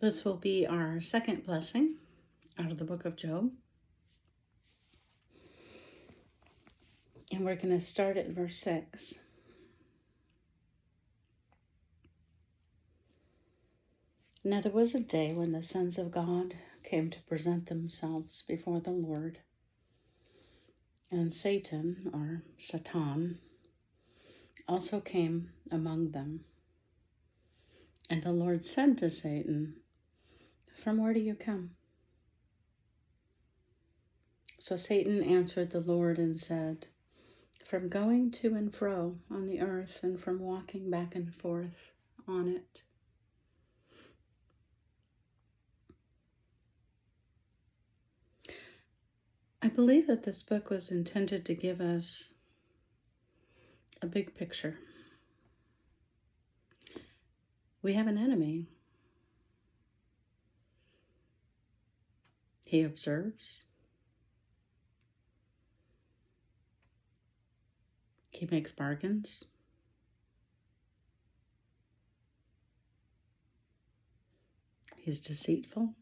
This will be our second blessing out of the book of Job. And we're going to start at verse 6. Now there was a day when the sons of God came to present themselves before the Lord. And Satan, or Satan, also came among them. And the Lord said to Satan, "From where do you come?" So Satan answered the Lord and said, "From going to and fro on the earth, and from walking back and forth on it." I believe that this book was intended to give us a big picture. We have an enemy. He observes. He makes bargains. He's deceitful.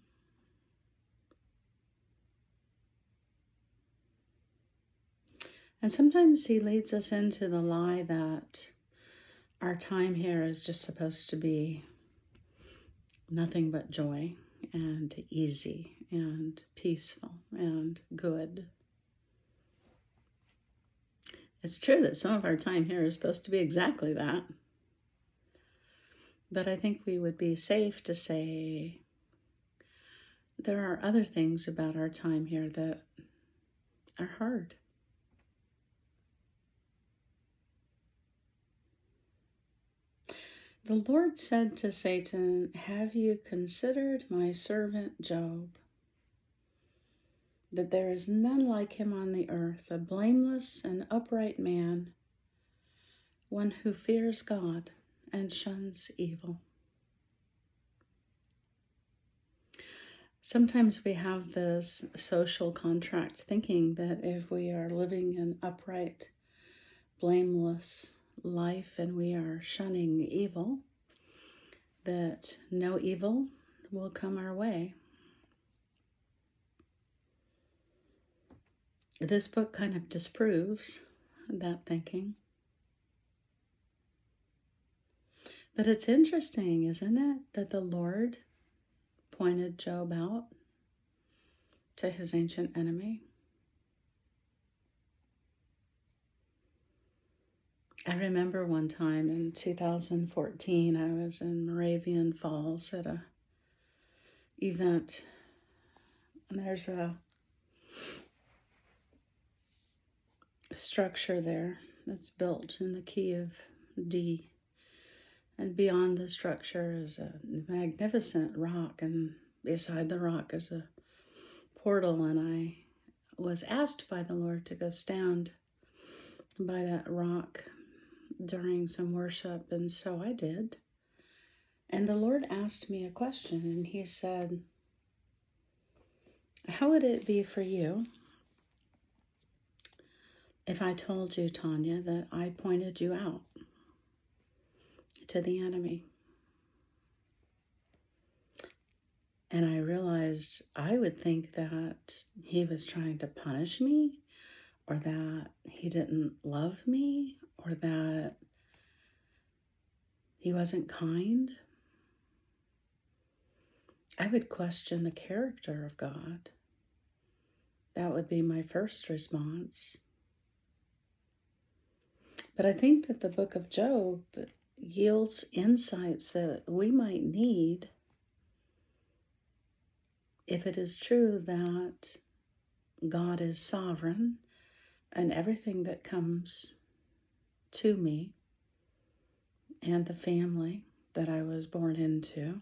And sometimes he leads us into the lie that our time here is just supposed to be nothing but joy and easy and peaceful and good. It's true that some of our time here is supposed to be exactly that. But I think we would be safe to say there are other things about our time here that are hard. The Lord said to Satan, "Have you considered my servant Job? That there is none like him on the earth, a blameless and upright man, one who fears God and shuns evil." Sometimes we have this social contract thinking that if we are living an upright, blameless life and we are shunning evil, that no evil will come our way. This book kind of disproves that thinking. But it's interesting, isn't it, that the Lord pointed Job out to his ancient enemy. I remember one time in 2014, I was in Moravian Falls at a event, and there's a structure there that's built in the key of D. And beyond the structure is a magnificent rock, and beside the rock is a portal, and I was asked by the Lord to go stand by that rock during some worship, and so I did. And the Lord asked me a question, and he said, "How would it be for you if I told you, Tanya, that I pointed you out to the enemy?" And I realized I would think that he was trying to punish me, or that he didn't love me, or that he wasn't kind. I would question the character of God. That would be my first response. But I think that the book of Job yields insights that we might need if it is true that God is sovereign and everything that comes to me and the family that I was born into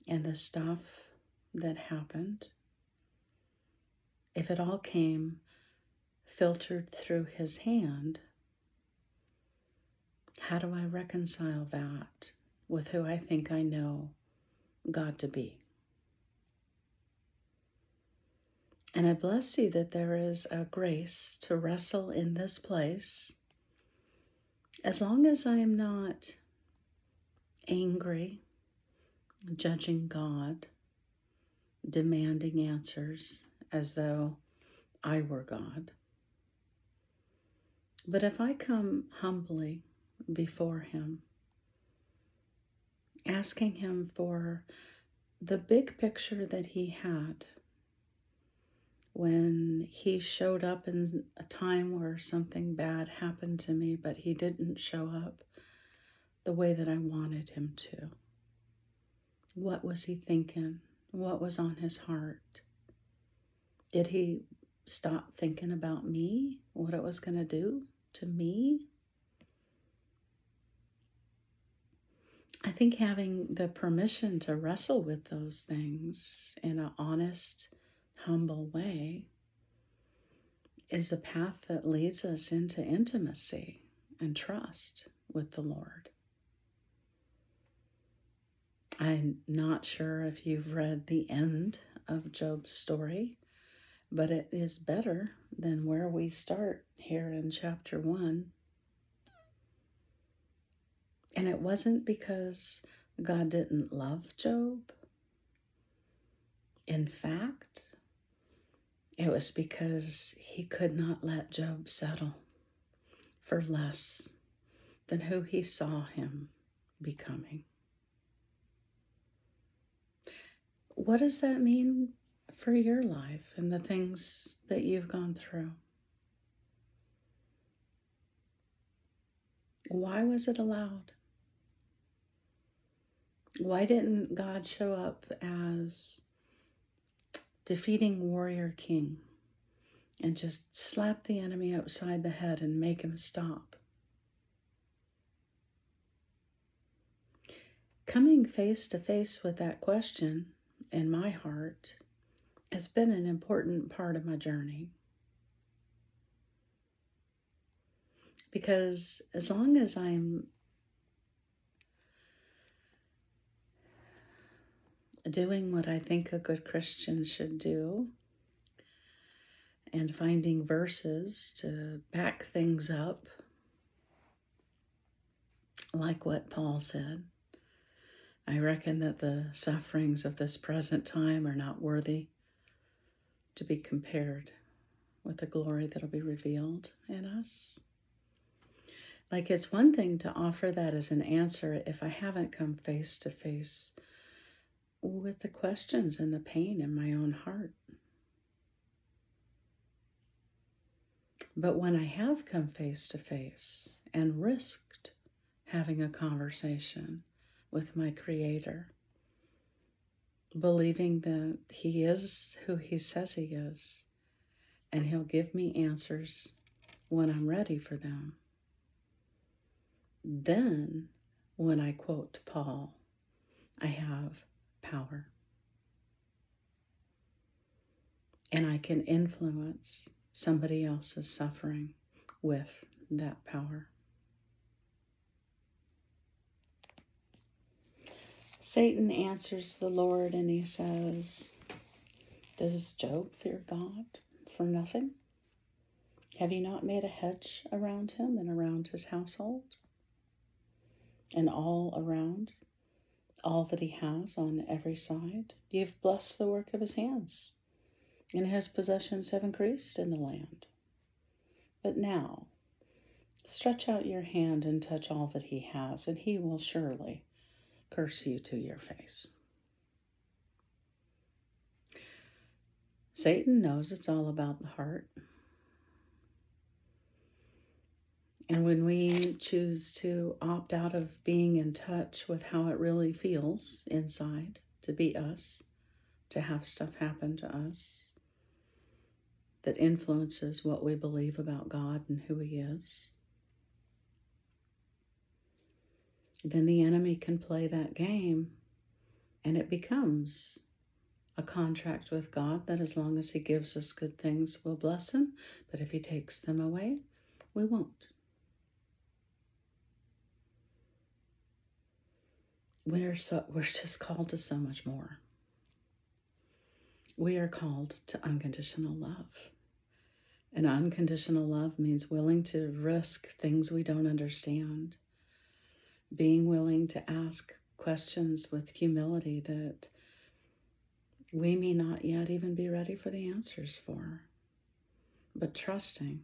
and the stuff that happened, if it all came filtered through his hand, how do I reconcile that with who I think I know God to be? And I bless you that there is a grace to wrestle in this place, as long as I am not angry judging God, demanding answers as though I were God. But if I come humbly before Him, asking Him for the big picture that He had when He showed up in a time where something bad happened to me, but He didn't show up the way that I wanted Him to. What was He thinking? What was on His heart? Did He stop thinking about me, what it was going to do to me? I think having the permission to wrestle with those things in an honest, humble way is the path that leads us into intimacy and trust with the Lord. I'm not sure if you've read the end of Job's story, but it is better than where we start here in chapter 1. And it wasn't because God didn't love Job. In fact, it was because He could not let Job settle for less than who He saw him becoming. What does that mean for your life and the things that you've gone through? Why was it allowed? Why didn't God show up as defeating warrior king and just slap the enemy upside the head and make him stop? Coming face to face with that question in my heart has been an important part of my journey. Because as long as I'm doing what I think a good Christian should do and finding verses to back things up, like what Paul said, I reckon that the sufferings of this present time are not worthy to be compared with the glory that will be revealed in us. Like, it's one thing to offer that as an answer if I haven't come face to face with the questions and the pain in my own heart. But when I have come face to face and risked having a conversation with my Creator, believing that He is who He says He is, and He'll give me answers when I'm ready for them, then when I quote Paul, I have power. And I can influence somebody else's suffering with that power. Satan answers the Lord and he says, "Does Job fear God for nothing? Have you not made a hedge around him and around his household? And all around, all that he has on every side? You've blessed the work of his hands, and his possessions have increased in the land. But now, stretch out your hand and touch all that he has, and he will surely curse you to your face." Satan knows it's all about the heart. And when we choose to opt out of being in touch with how it really feels inside to be us, to have stuff happen to us that influences what we believe about God and who He is, then the enemy can play that game, and it becomes a contract with God that as long as He gives us good things, we'll bless Him, but if He takes them away, we won't. We're just called to so much more. We are called to unconditional love. And unconditional love means willing to risk things we don't understand, being willing to ask questions with humility that we may not yet even be ready for the answers for, but trusting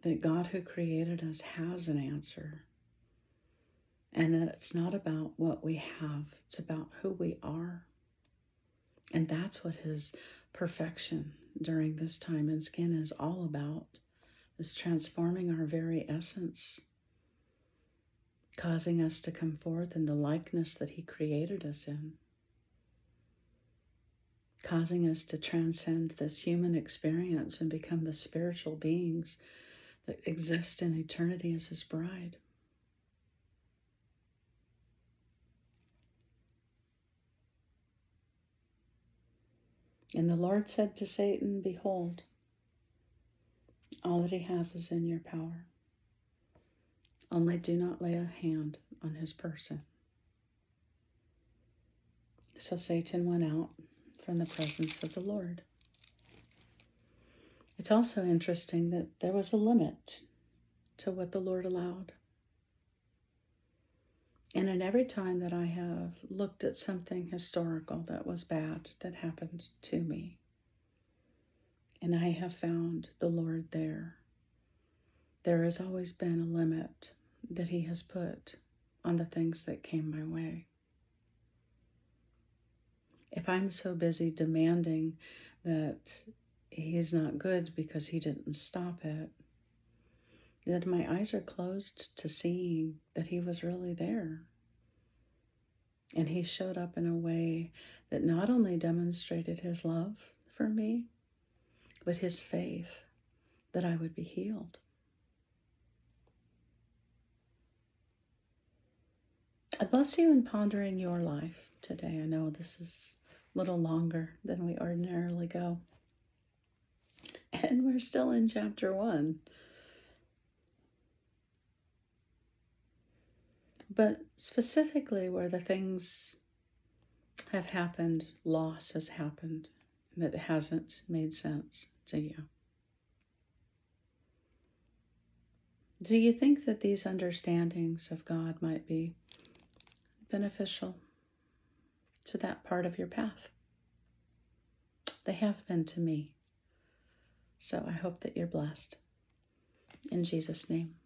that God who created us has an answer, and that it's not about what we have, it's about who we are. And that's what his perfection during this time in skin is all about, is transforming our very essence, causing us to come forth in the likeness that he created us in, causing us to transcend this human experience and become the spiritual beings that exist in eternity as his bride. And the Lord said to Satan, "Behold, all that he has is in your power. Only do not lay a hand on his person." So Satan went out from the presence of the Lord. It's also interesting that there was a limit to what the Lord allowed. And in every time that I have looked at something historical that was bad that happened to me, and I have found the Lord there, there has always been a limit that he has put on the things that came my way. If I'm so busy demanding that he's not good because he didn't stop it, that my eyes are closed to seeing that he was really there. And he showed up in a way that not only demonstrated his love for me, but his faith that I would be healed. I bless you in pondering your life today. I know this is a little longer than we ordinarily go. And we're still in chapter 1. But specifically where the things have happened, loss has happened, that hasn't made sense to you. Do you think that these understandings of God might be beneficial to that part of your path? They have been to me. So I hope that you're blessed. In Jesus' name.